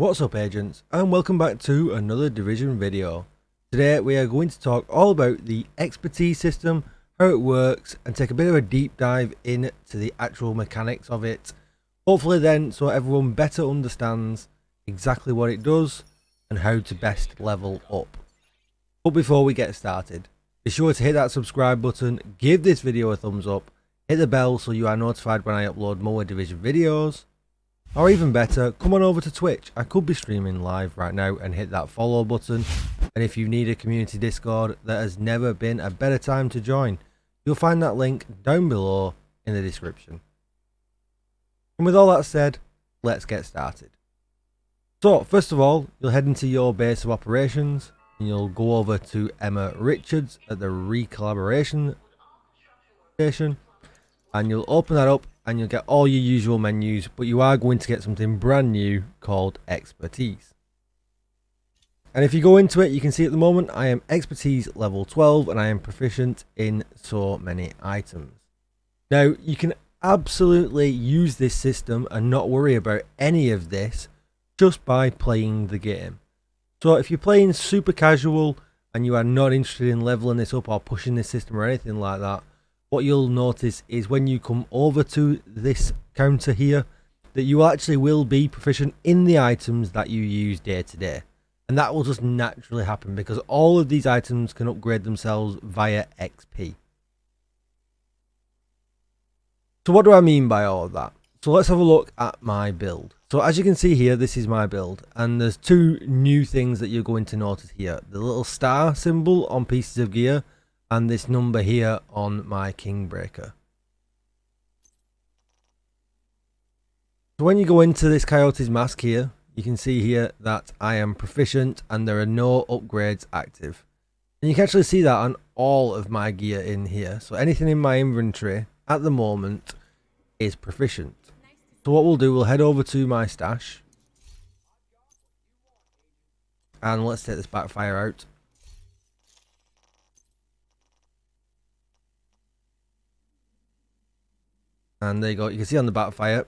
What's up, agents, and welcome back to another Division video. Today we are going to talk all about the expertise system, how it works, and take a bit of a deep dive into the actual mechanics of it. Hopefully then, so everyone better understands exactly what it does and how to best level up. But before we get started, be sure to hit that subscribe button, give this video a thumbs up, hit the bell so you are notified when I upload more Division videos. Or even better, come on over to Twitch. I could be streaming live right now, and hit that follow button. And if you need a community Discord, there has never been a better time to join. You'll find that link down below in the description. And with all that said, let's get started. So first of all, you'll head into your base of operations and you'll go over to Emma Richards at the recollaboration station, and you'll open that up and you'll get all your usual menus, but you are going to get something brand new called expertise. And if you go into it, you can see at the moment I am expertise level 12 and I am proficient in so many items. Now you can absolutely use this system and not worry about any of this just by playing the game. So if you're playing super casual and you are not interested in leveling this up or pushing this system or anything like that, what you'll notice is when you come over to this counter here, that you actually will be proficient in the items that you use day to day. And that will just naturally happen because all of these items can upgrade themselves via XP. So what do I mean by all of that? So let's have a look at my build. So as you can see here, this is my build. And there's two new things that you're going to notice here. The little star symbol on pieces of gear, and this number here on my Kingbreaker. So when you go into this Coyote's mask here, you can see here that I am proficient and there are no upgrades active. And you can actually see that on all of my gear in here. So anything in my inventory at the moment is proficient. So what we'll do, we'll head over to my stash. And let's take this backfire out. And there you go, you can see on the backfire,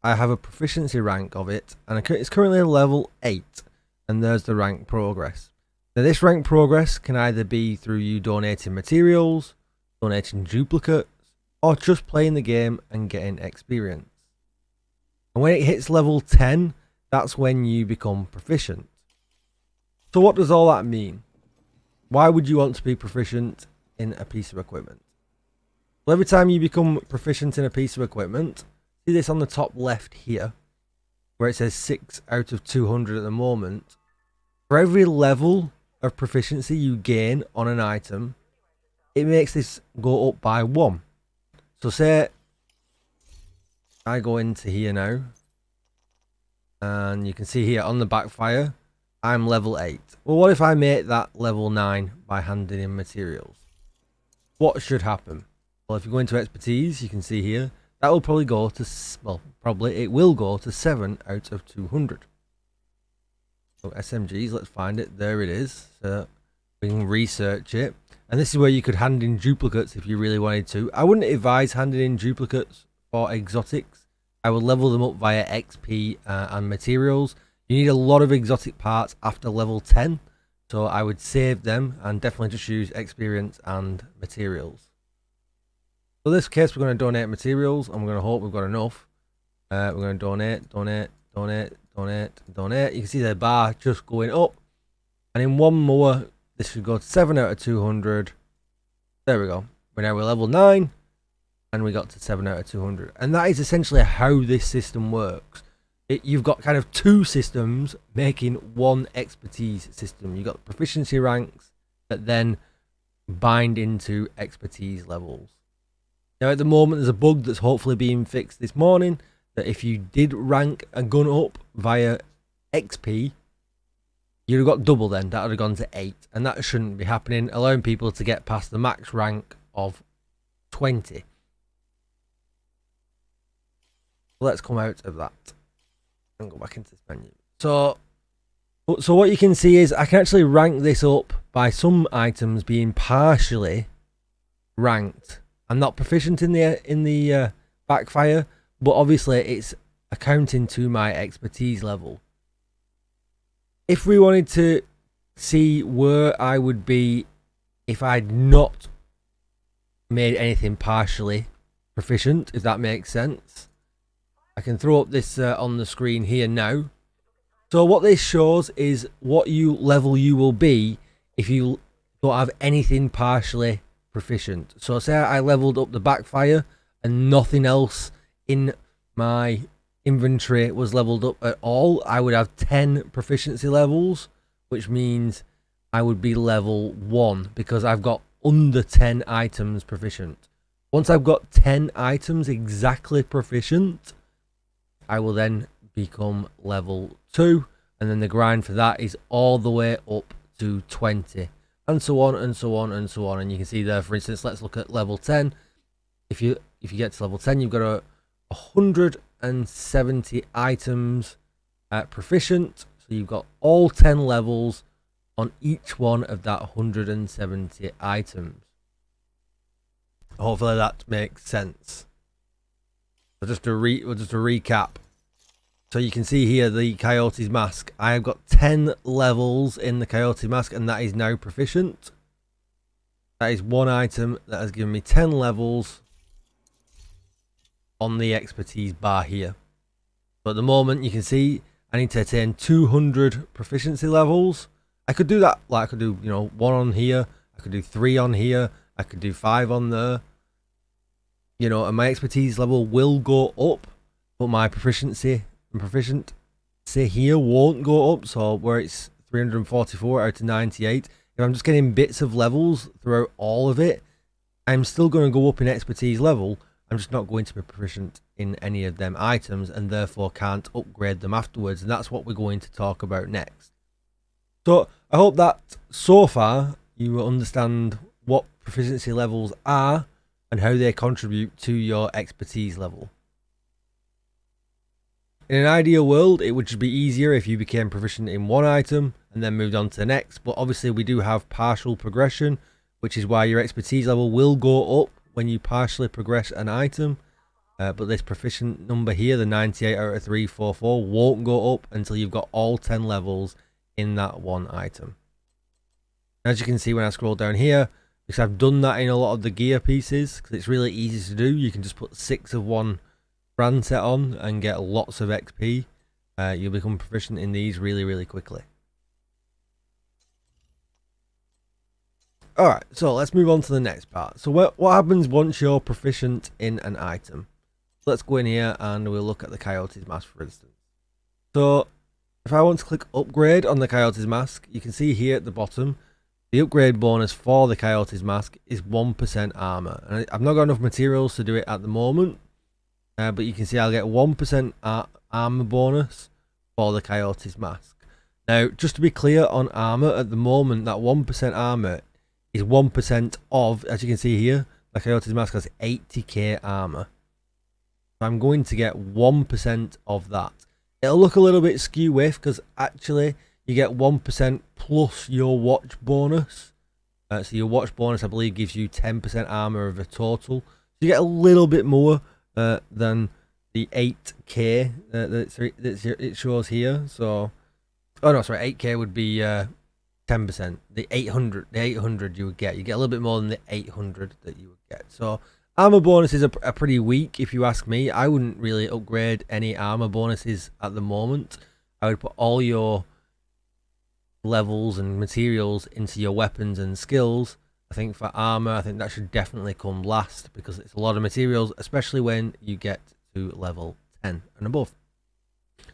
I have a proficiency rank of it, and it's currently level 8, and there's the rank progress. Now this rank progress can either be through you donating materials, donating duplicates, or just playing the game and getting experience. And when it hits level 10, that's when you become proficient. So what does all that mean? Why would you want to be proficient in a piece of equipment? Well, every time you become proficient in a piece of equipment, see this on the top left here, where it says 6 out of 200 at the moment. For every level of proficiency you gain on an item, it makes this go up by 1. So say I go into here now, and you can see here on the backfire, I'm level 8. Well, what if I make that level 9 by handing in materials? What should happen? Well, if you go into expertise, you can see here, that will probably go to, well, probably it will go to 7 out of 200. So SMGs, let's find it. There it is. So we can research it. And this is where you could hand in duplicates if you really wanted to. I wouldn't advise handing in duplicates for exotics. I would level them up via XP and materials. You need a lot of exotic parts after level 10. So I would save them and definitely just use experience and materials. For this case, we're going to donate materials, and we're going to hope we've got enough. We're going to donate. You can see the bar just going up. And in one more, this should go to 7 out of 200. There we go. We're level 9, and we got to 7 out of 200. And that is essentially how this system works. You've got kind of two systems making one expertise system. You've got proficiency ranks that then bind into expertise levels. Now at the moment there's a bug that's hopefully being fixed this morning, that if you did rank a gun up via XP, you'd have got double then, that would have gone to 8, and that shouldn't be happening, allowing people to get past the max rank of 20. Let's come out of that and go back into this menu. So what you can see is I can actually rank this up by some items being partially ranked. I'm not proficient in the backfire, but obviously it's accounting to my expertise level. If we wanted to see where I would be if I'd not made anything partially proficient, if that makes sense, I can throw up this on the screen here now. So what this shows is what level you will be if you don't have anything partially proficient. So say I leveled up the backfire and nothing else in my inventory was leveled up at all, I would have 10 proficiency levels, which means I would be level 1 because I've got under 10 items proficient. Once I've got 10 items exactly proficient, I will then become level 2, and then the grind for that is all the way up to 20, and so on and so on and so on. And you can see there, for instance, let's look at level 10. If you get to level 10, you've got 170 items proficient, so you've got all 10 levels on each one of that 170 items. Hopefully that makes sense. So just to recap. So you can see here the Coyote's Mask. I have got 10 levels in the Coyote Mask, and that is now proficient. That is one item that has given me 10 levels on the expertise bar here. So at the moment you can see I need to attain 200 proficiency levels. I could do that, like I could do, you know, 1 on here, I could do 3 on here, I could do 5 on there. You know, and my expertise level will go up, but my proficiency here won't go up. So where it's 344 out of 98, if I'm just getting bits of levels throughout all of it, I'm still going to go up in expertise level. I'm just not going to be proficient in any of them items, and therefore can't upgrade them afterwards. And that's what we're going to talk about next. So I hope that so far you understand what proficiency levels are and how they contribute to your expertise level. In an ideal world, it would just be easier if you became proficient in one item and then moved on to the next, but obviously we do have partial progression, which is why your expertise level will go up when you partially progress an item, but this proficient number here, the 98 out of 344, won't go up until you've got all 10 levels in that one item. As you can see when I scroll down here, because I've done that in a lot of the gear pieces, because it's really easy to do. You can just put 6 of one brand set on and get lots of XP. You'll become proficient in these really quickly. Alright, so let's move on to the next part. So what happens once you're proficient in an item? Let's go in here and we'll look at the Coyote's Mask, for instance. So if I want to click upgrade on the Coyote's Mask, you can see here at the bottom, the upgrade bonus for the Coyote's Mask is 1% armor. And I've not got enough materials to do it at the moment, but you can see I'll get 1% armor bonus for the Coyote's Mask. Now, just to be clear on armor, at the moment, that 1% armor is 1% of, as you can see here, the Coyote's Mask has 80k armor. So I'm going to get 1% of that. It'll look a little bit skew with, because actually you get 1% plus your watch bonus. So your watch bonus, I believe, gives you 10% armor of a total. So you get a little bit more than the 8k that it shows here. So, oh no, sorry, 8k would be 10%. The 800 you would get. You get a little bit more than the 800 that you would get. So armor bonuses are pretty weak, if you ask me. I wouldn't really upgrade any armor bonuses at the moment. I would put all your levels and materials into your weapons and skills. I think for armor, I think that should definitely come last, because it's a lot of materials, especially when you get to level 10 and above.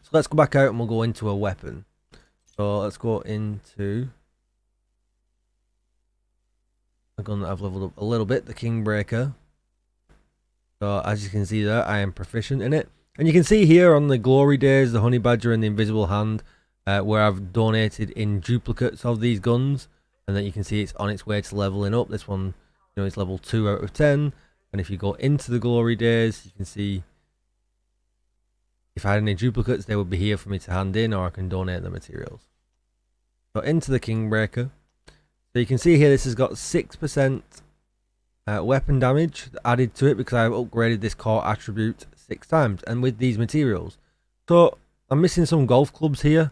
So let's go back out and we'll go into a weapon. So let's go into a gun that I've leveled up a little bit, the Kingbreaker. So as you can see there, I am proficient in it. And you can see here on the glory days, the honey badger and the invisible hand, where I've donated in duplicates of these guns, and then you can see it's on its way to leveling up. This one, you know, is level 2 out of 10. And if you go into the glory days, you can see if I had any duplicates, they would be here for me to hand in, or I can donate the materials. So into the Kingbreaker. So you can see here this has got 6% weapon damage added to it, because I've upgraded this core attribute 6 times, and with these materials. So I'm missing some golf clubs here.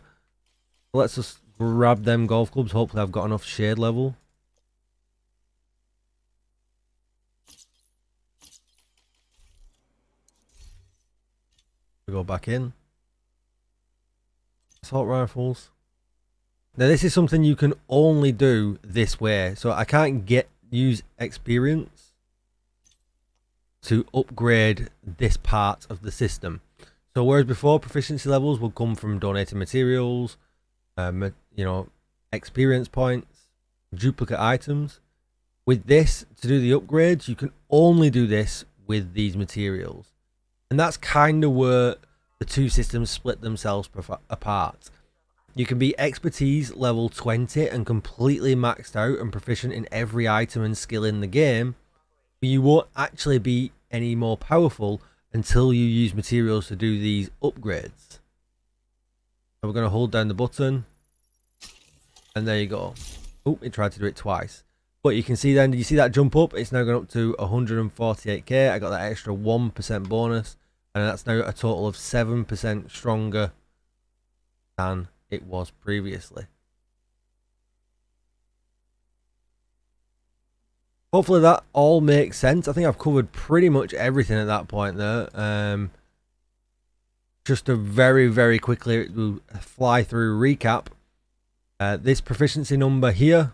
Let's just grab them golf clubs. Hopefully I've got enough shade level. We go back in. Assault rifles. Now this is something you can only do this way. So I can't use experience to upgrade this part of the system. So whereas before proficiency levels would come from donated materials, you know, experience points, duplicate items. With this, to do the upgrades, you can only do this with these materials. And that's kind of where the two systems split themselves apart. You can be expertise level 20 and completely maxed out and proficient in every item and skill in the game, but you won't actually be any more powerful until you use materials to do these upgrades. So we're going to hold down the button, and there you go. Oh, it tried to do it twice. But you can see then, did you see that jump up? It's now gone up to 148k. I got that extra 1% bonus, and that's now a total of 7% stronger than it was previously. Hopefully that all makes sense. I think I've covered pretty much everything at that point there. Just to very quickly fly through recap. This proficiency number here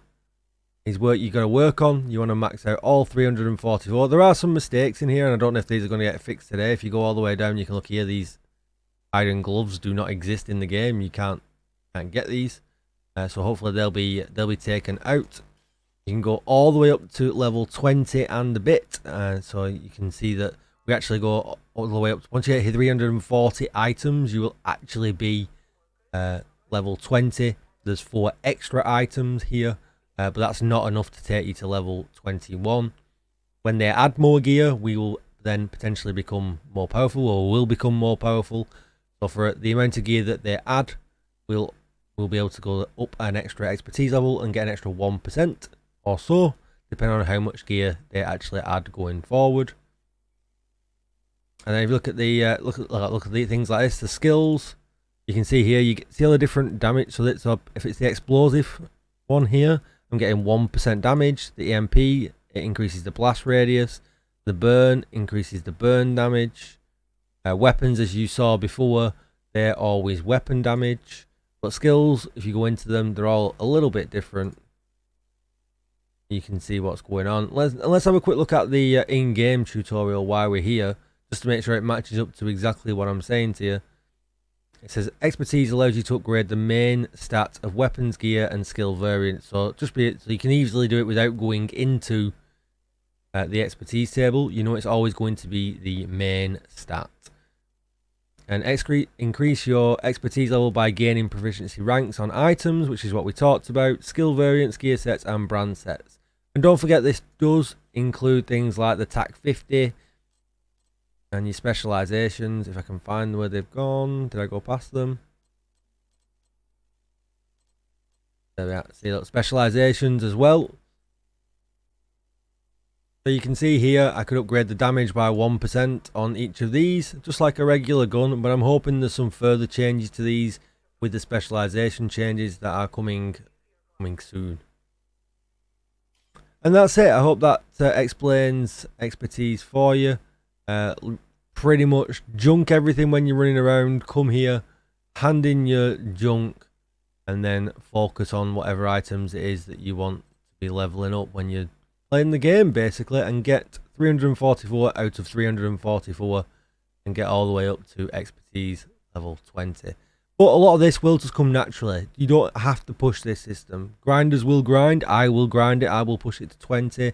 is what you got to work on. You want to max out all 344. There are some mistakes in here, and I don't know if these are going to get fixed today. If you go all the way down, you can look here. These iron gloves do not exist in the game. You can't get these. So hopefully they'll be taken out. You can go all the way up to level 20 and a bit. So you can see that we actually go all the way up. Once you hit 340 items, you will actually be level 20. There's 4 extra items here, but that's not enough to take you to level 21. When they add more gear, we will then potentially become more powerful, or will become more powerful. So for the amount of gear that they add, we'll be able to go up an extra expertise level and get an extra 1% or so, depending on how much gear they actually add going forward. And then if you look at the look at the things like this, the skills, you can see here, you see all the different damage. So if it's the explosive one here, I'm getting 1% damage. The EMP, it increases the blast radius. The burn increases the burn damage. Weapons, as you saw before, they're always weapon damage. But skills, if you go into them, they're all a little bit different. You can see what's going on. Let's have a quick look at the in-game tutorial while we're here, just to make sure it matches up to exactly what I'm saying to you. It says expertise allows you to upgrade the main stats of weapons, gear, and skill variants. So so you can easily do it without going into the expertise table. You know it's always going to be the main stat. And increase your expertise level by gaining proficiency ranks on items, which is what we talked about, skill variants, gear sets, and brand sets. And don't forget, this does include things like the TAC 50 and your specializations. If I can find where they've gone. Did I go past them? There we are. See, look, specializations as well. So you can see here, I could upgrade the damage by 1% on each of these, just like a regular gun, but I'm hoping there's some further changes to these with the specialization changes that are coming soon. And that's it. I hope that explains expertise for you. Pretty much junk everything when you're running around. Come here, hand in your junk, and then focus on whatever items it is that you want to be leveling up when you're playing the game, basically, and get 344 out of 344 and get all the way up to expertise level 20. But a lot of this will just come naturally. You don't have to push this system. Grinders will grind. I will grind it. I will push it to 20.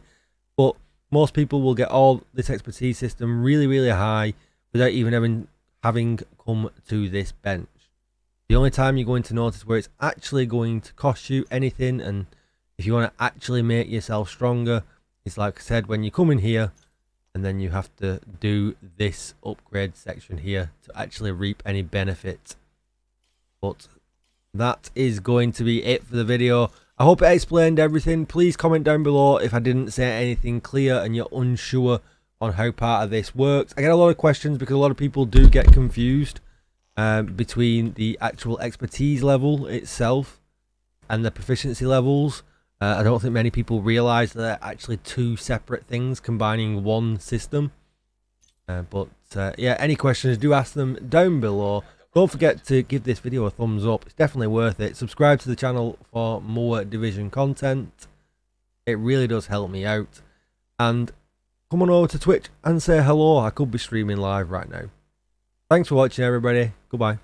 But most people will get all this expertise system really high without even having come to this bench. The only time you're going to notice where it's actually going to cost you anything, and if you want to actually make yourself stronger, it's like I said, when you come in here and then you have to do this upgrade section here to actually reap any benefit. But that is going to be it for the video. I hope it explained everything. Please comment down below if I didn't say anything clear and you're unsure on how part of this works. I get a lot of questions because a lot of people do get confused. between the actual expertise level itself and the proficiency levels. I don't think many people realize that they're actually two separate things combining one system. But yeah, any questions, do ask them down below. Don't forget to give this video a thumbs up. It's definitely worth it. Subscribe to the channel for more Division content. It really does help me out. And come on over to Twitch and say hello. I could be streaming live right now. Thanks for watching, everybody. Goodbye.